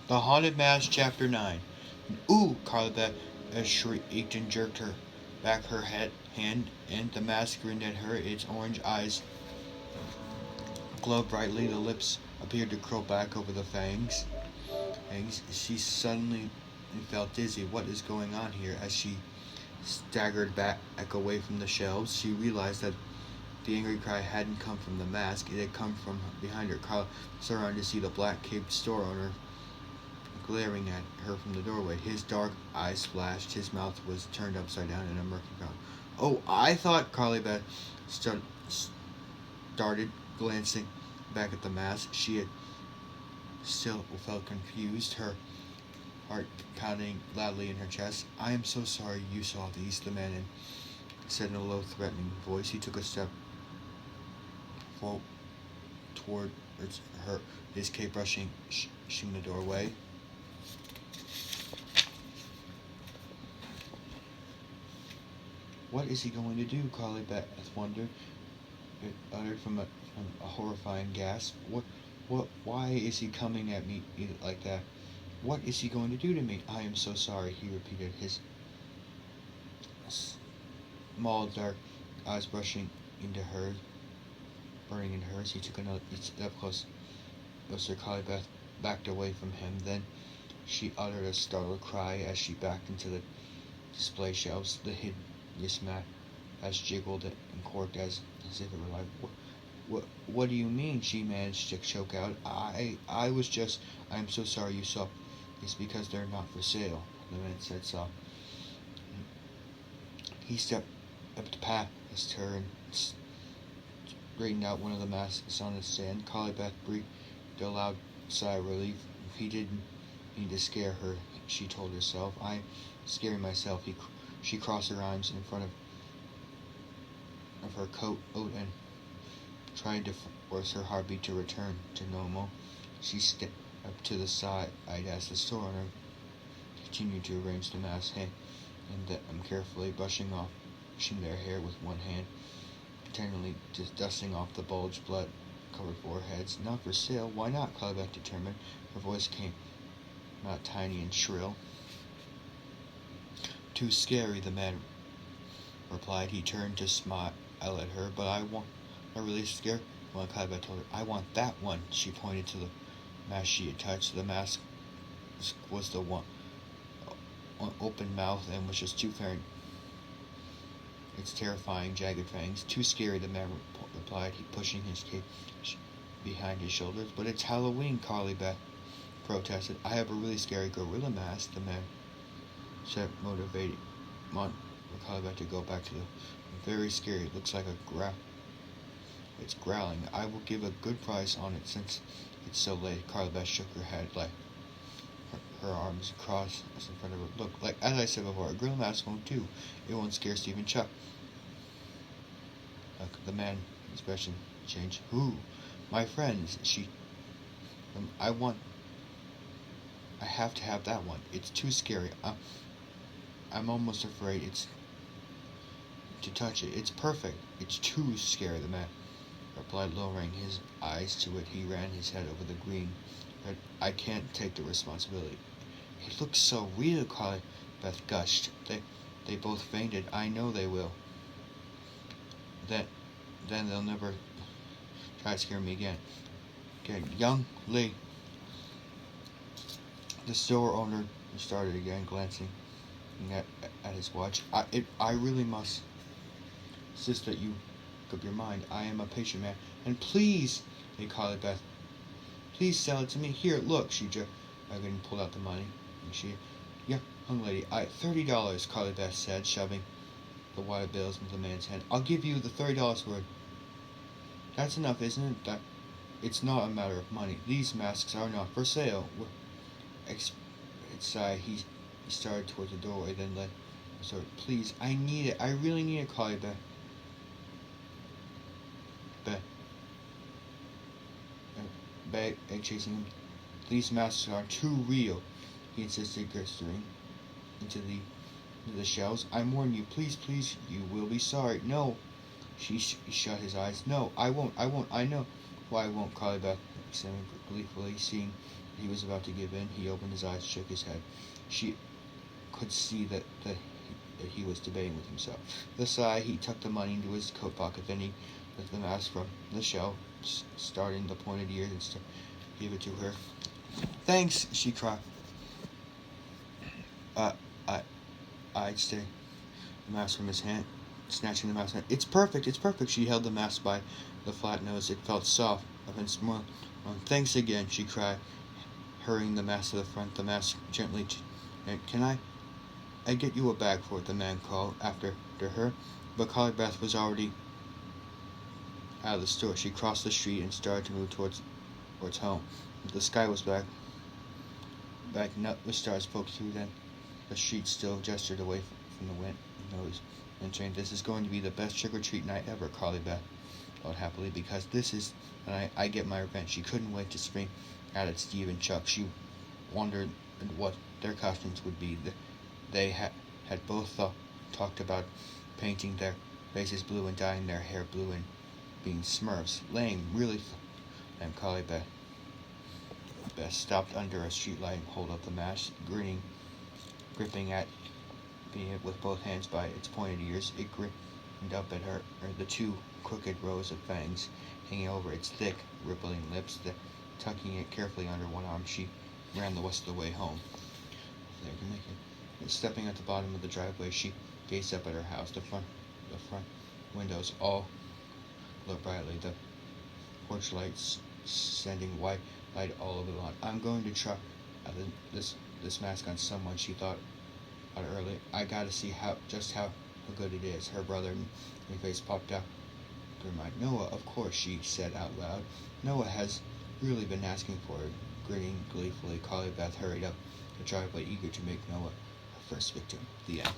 The Haunted Mask, Chapter 9. Ooh! Carla Beth shrieked and jerked her back her hand, and the mask grinned at her. Its orange eyes glowed brightly. The lips appeared to curl back over the fangs. She suddenly felt dizzy. What is going on here? As she staggered back away from the shelves, she realized that the angry cry hadn't come from the mask. It had come from behind her. Carla turned around to see the black-caped store owner glaring at her from the doorway. His dark eyes flashed. His mouth was turned upside down in a murky frown. Oh, I thought Carly Beth started glancing back at the mask. She had still felt confused, her heart pounding loudly in her chest. I am so sorry you saw these, the man said in a low, threatening voice. He took a step toward her, his cape brushing the doorway. What is he going to do? Carly Beth wondered. It uttered from a horrifying gasp. Why is he coming at me like that? What is he going to do to me? I am so sorry, he repeated, his small dark eyes brushing into hers, burning in hers. He took another step closer. Carly Beth backed away from him. Then she uttered a startled cry as she backed into the display shelves. The hideous mask as jiggled and corked as if it were alive. What do you mean? She managed to choke out. I was just. I am so sorry you saw. It's because they're not for sale, the man said softly. He stepped up the path past her and straightened out one of the masks on the stand. Carly Beth breathed a loud sigh of relief. He didn't need to scare her, she told herself. I'm scaring myself. She crossed her arms in front of her coat and tried to force her heartbeat to return to normal. She stepped up to the side as the store owner continued to arrange the mask and carefully brushing their hair with one hand, tenderly just dusting off the bulged blood-covered foreheads. Not for sale. Why not? Carla Beth determined. Her voice came out tiny and shrill. Too scary, the man replied. He turned to smile at her. But I want a really scared one, Carla Beth told her. I want that one. She pointed to the mask she had touched. The mask was the one open mouth and was just too fair. Its terrifying, jagged fangs. Too scary, the man replied, pushing his cape behind his shoulders. But it's Halloween, Carly Beth protested. I have a really scary gorilla mask, the man said, motivating Carly Beth to go back to the very scary. It looks like it's growling. I will give a good price on it since it's so late. Carly Beth shook her head like her arms crossed in front of her. Look, like as I said before, a gorilla mask won't do. It won't scare Stephen Chuck. The man's expression changed. Who? My friends. I have to have that one. It's too scary. I'm almost afraid to touch it. It's perfect. It's too scary, the man replied, lowering his eyes to it. He ran his head over the green. I can't take the responsibility. It looks so real, Carly Beth gushed. They both fainted. I know they will. Then they'll never try to scare me again. Okay, young Lee. The store owner started again, glancing at his watch. I really must insist that you make up your mind. I am a patient man, and please, they Carly Beth, please sell it to me. Here, look. She again pulled out the money. And young lady, $30. Carly Beth said, shoving the wad of bills into the man's hand. I'll give you the $30 worth. That's enough, isn't it? That it's not a matter of money. These masks are not for sale. He started towards the doorway, then led. So please, I need it. I really need it, Carly Beth. Bag chasing him. These masks are too real, he insisted, gesturing into the shelves. I warn you, please, you will be sorry. No, she shut his eyes. No, I won't, I know. Why I won't, Carly Beth exclaimed gleefully, seeing he was about to give in, he opened his eyes, shook his head. She could see that he was debating with himself. With a sigh, he tucked the money into his coat pocket. Then he took the mask from the shelf, starting the pointed ears, and gave it to her. "Thanks," she cried. Uh, I, I'd stay the mask from his hand, snatching the mask. It's perfect, it's perfect. She held the mask by the flat nose. It felt soft, up and small. "Thanks again," she cried, hurrying the mask to the front. The mask gently. "Can I get you a bag for it?" the man called after her. But Collie Beth was already out of the store. She crossed the street and started to move towards home. The sky was backing up. The stars poked through then. The street still gestured away from the wind nose and train. "This is going to be the best trick-or-treat night ever," Collie Beth thought happily, "because this is and I get my revenge." She couldn't wait to spring out at Steve and Chuck. She wondered what their costumes would be. They had both talked about painting their faces blue and dyeing their hair blue and being Smurfs. Laying really and Collie Beth stopped under a streetlight and held up the mask, gripping at it with both hands by its pointed ears. It grinned up at her, the two crooked rows of fangs hanging over its thick, rippling lips. Tucking it carefully under one arm, she ran the rest of the way home. There, you can make it. Stepping at the bottom of the driveway, she gazed up at her house. The front windows all glowed brightly. The porch lights sending white light all over the lawn. "I'm going to try this mask on someone," she thought out early. "I gotta see just how good it is." Her brother's face popped out to her mind. "Noah, of course," she said out loud. "Noah has really been asking for it." Grinning gleefully, Collie Beth hurried up the driveway, eager to make Noah her first victim. The end.